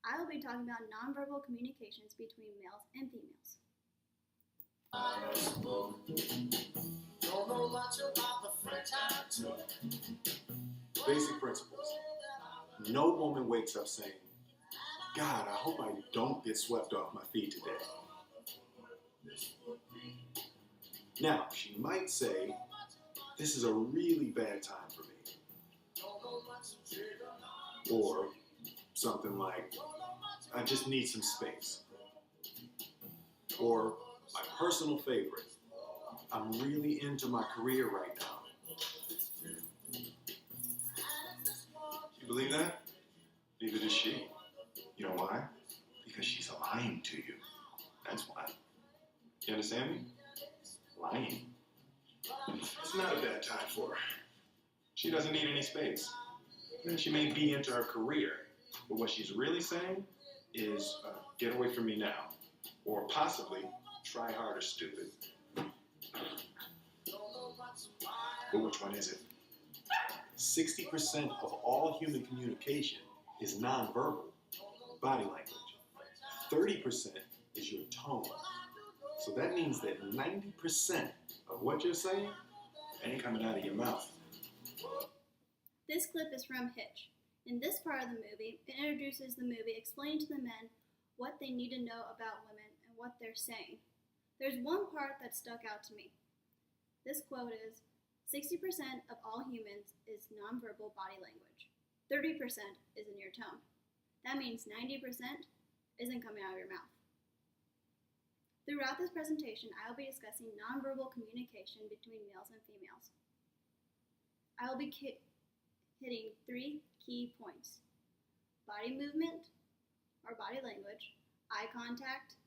I will be talking about nonverbal communications between males and females. Basic principles. No woman wakes up saying, God, I hope I don't get swept off my feet today. Now, she might say, this is a really bad time for me. Or something like, I just need some space. Or my personal favorite, I'm really into my career right now. You believe that? Neither does she. You know why? Because she's lying to you. That's why. You understand me? Lying. It's not a bad time for her. She doesn't need any space. And she may be into her career, but what she's really saying is, get away from me now. Or possibly, try harder, stupid. But which one is it? 60% of all human communication is nonverbal, body language. 30% is your tone. So that means that 90% of what you're saying ain't coming out of your mouth. This clip is from Hitch. In this part of the movie, it introduces the movie explaining to the men what they need to know about women and what they're saying. There's one part that stuck out to me. This quote is, 60% of all humans is nonverbal body language. 30% is in your tone. That means 90% isn't coming out of your mouth. Throughout this presentation, I will be discussing nonverbal communication between males and females. I will be hitting 3 key points: body movement, or body language, eye contact,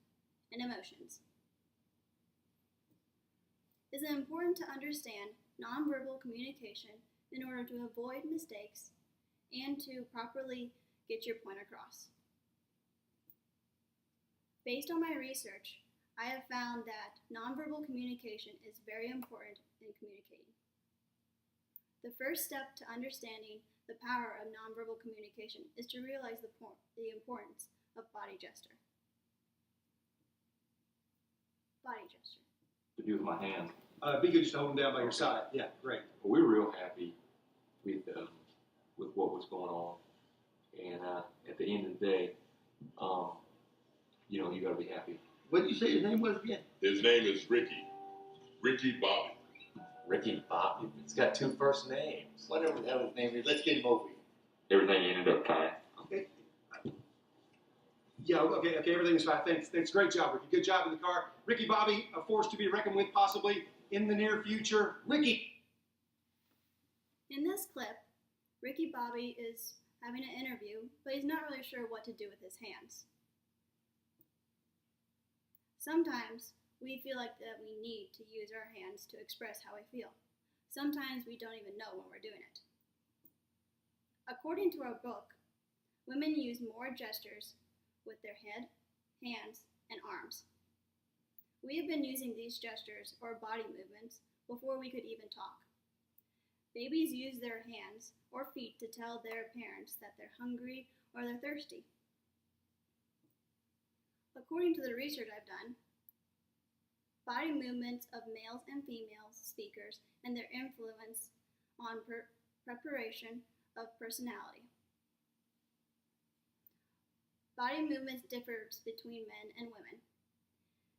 and emotions. It is important to understand nonverbal communication in order to avoid mistakes and to properly get your point across. Based on my research, I have found that nonverbal communication is very important in communicating. The first step to understanding the power of nonverbal communication is to realize the importance of body gesture. Body gesture. To do with my hand. Be good just to hold them down by your side. Yeah, great. Well, we were real happy with what was going on, and at the end of the day, you got to be happy. What did you say his name was again? His name is Ricky. Ricky Bobby. Ricky Bobby. It's got 2 first names. Whatever the hell his name is, let's get him over here. Everything ended up fine. Okay. Yeah, okay, everything's fine. Thanks. Great job, Ricky. Good job in the car. Ricky Bobby, a force to be reckoned with possibly in the near future. Ricky! In this clip, Ricky Bobby is having an interview, but he's not really sure what to do with his hands. Sometimes we feel like that we need to use our hands to express how we feel. Sometimes we don't even know when we're doing it. According to our book, women use more gestures with their head, hands, and arms. We have been using these gestures or body movements before we could even talk. Babies use their hands or feet to tell their parents that they're hungry or they're thirsty. According to the research I've done, body movements of males and females speakers and their influence on preparation of personality. Body movements differ between men and women.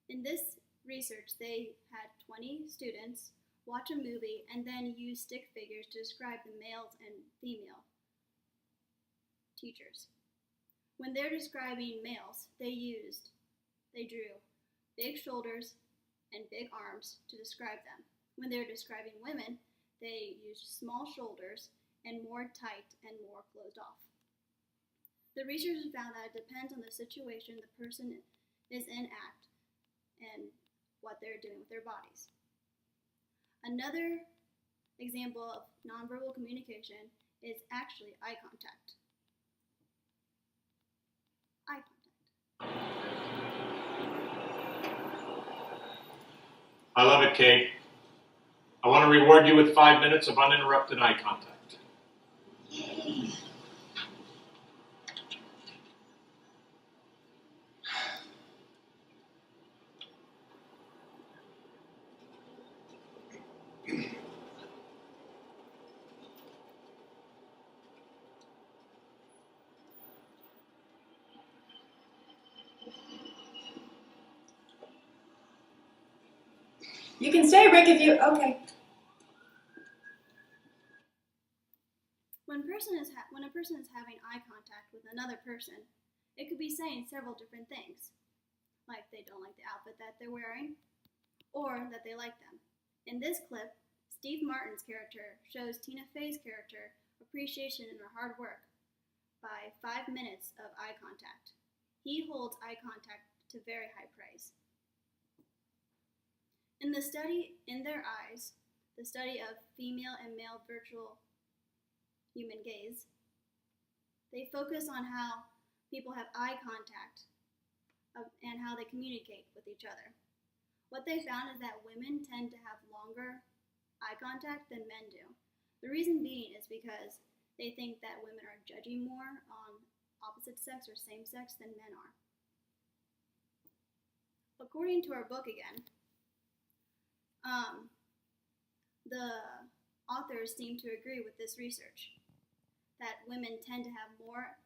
In this research, they had 20 students watch a movie and then use stick figures to describe the males and female teachers. When they're describing males, they drew big shoulders and big arms to describe them. When they're describing women, they used small shoulders and more tight and more closed off. The researchers found that it depends on the situation the person is in and what they're doing with their bodies. Another example of nonverbal communication is actually eye contact. Eye contact. I love it, Kate. I want to reward you with 5 minutes of uninterrupted eye contact. You can stay, Rick, if you. Okay. When a person is having eye contact with another person, it could be saying several different things, like they don't like the outfit that they're wearing, or that they like them. In this clip, Steve Martin's character shows Tina Fey's character appreciation in her hard work by 5 minutes of eye contact. He holds eye contact to very high praise. In the study In Their Eyes, the study of female and male virtual human gaze, they focus on how people have eye contact and how they communicate with each other. What they found is that women tend to have longer eye contact than men do. The reason being is because they think that women are judging more on opposite sex or same sex than men are. According to our book again, the authors seem to agree with this research, that women tend to have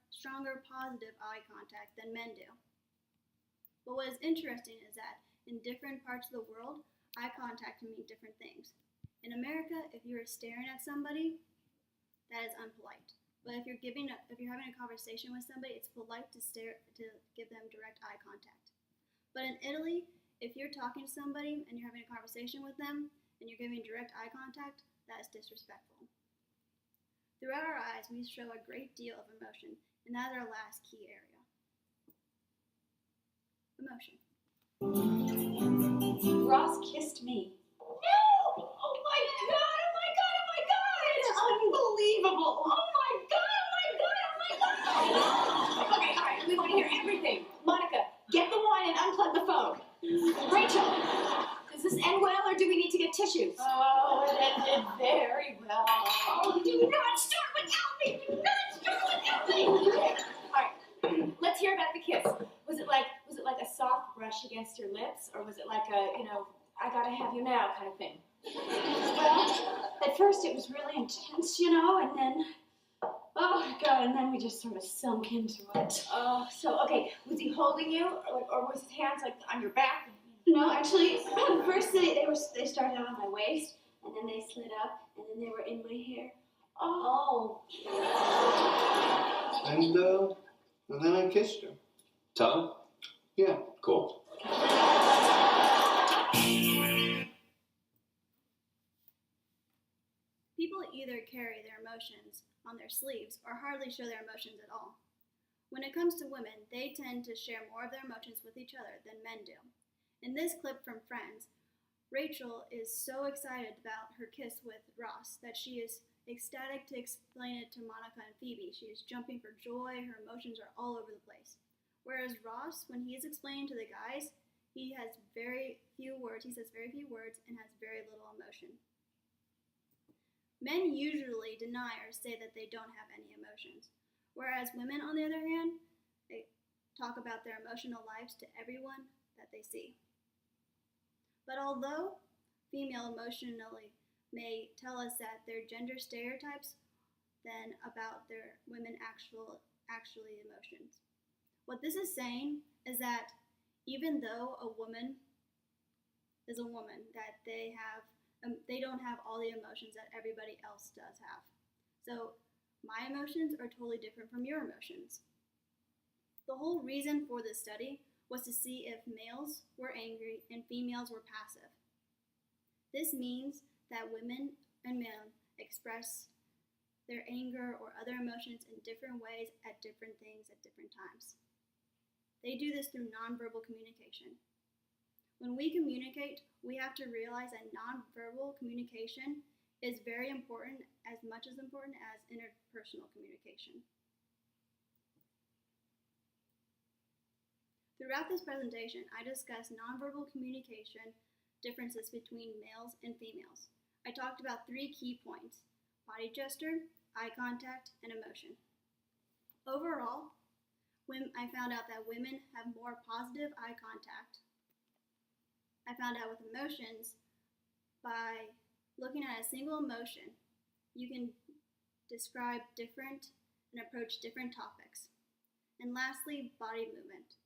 stronger positive eye contact than men do. But what is interesting is that in different parts of the world, eye contact can mean different things. In America, if you're staring at somebody, that is unpolite. But if you're having a conversation with somebody, it's polite to give them direct eye contact. But in Italy, if you're talking to somebody and you're having a conversation with them and you're giving direct eye contact, that is disrespectful. Throughout our eyes, we show a great deal of emotion, and that is our last key area. Emotion. Ross kissed me. No! Oh my god, oh my god, oh my god! It's unbelievable! Oh my god, oh my god, oh my god! Okay, alright, we want to hear everything. Monica, get the wine and unplug the phone. Rachel, does this end well or do we need to get tissues? Oh, it ended very well. Oh, do not start without me! Do not start without me! Alright, let's hear about the kiss. Was it like a soft brush against your lips, or was it like a, I gotta have you now kind of thing? Well, at first it was really intense, and then, oh God, and then we just sort of sunk into it. Oh, so, okay, was he holding you, or was his hands like on your back? No, actually, first they started out on my waist, and then they slid up, and then they were in my hair. Oh. And then I kissed her. Tongue? Yeah. Cool. People either carry their emotions on their sleeves or hardly show their emotions at all. When it comes to women, they tend to share more of their emotions with each other than men do. In this clip from Friends, Rachel is so excited about her kiss with Ross that she is ecstatic to explain it to Monica and Phoebe. She is jumping for joy, her emotions are all over the place. Whereas Ross, when he is explaining to the guys, he has very few words, and has very little emotion. Men usually deny or say that they don't have any emotions, whereas women, on the other hand, they talk about their emotional lives to everyone that they see. But although female emotionally may tell us that they're gender stereotypes than about their women actually emotions. What this is saying is that even though a woman is a woman, that they don't have all the emotions that everybody else does have. So my emotions are totally different from your emotions. The whole reason for this study was to see if males were angry and females were passive. This means that women and men express their anger or other emotions in different ways at different things at different times. They do this through nonverbal communication. When we communicate, we have to realize that nonverbal communication is very important, as much as important as interpersonal communication. Throughout this presentation, I discussed nonverbal communication differences between males and females. I talked about 3 key points: body gesture, eye contact, and emotion. Overall, I found out that women have more positive eye contact. I found out with emotions, by looking at a single emotion, you can describe different and approach different topics. And lastly, body movement.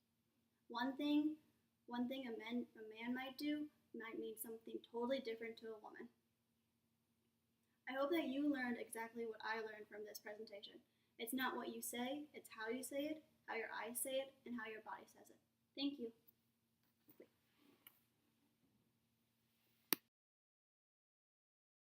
One thing One thing a man might do might mean something totally different to a woman. I hope that you learned exactly what I learned from this presentation. It's not what you say, it's how you say it, how your eyes say it, and how your body says it. Thank you.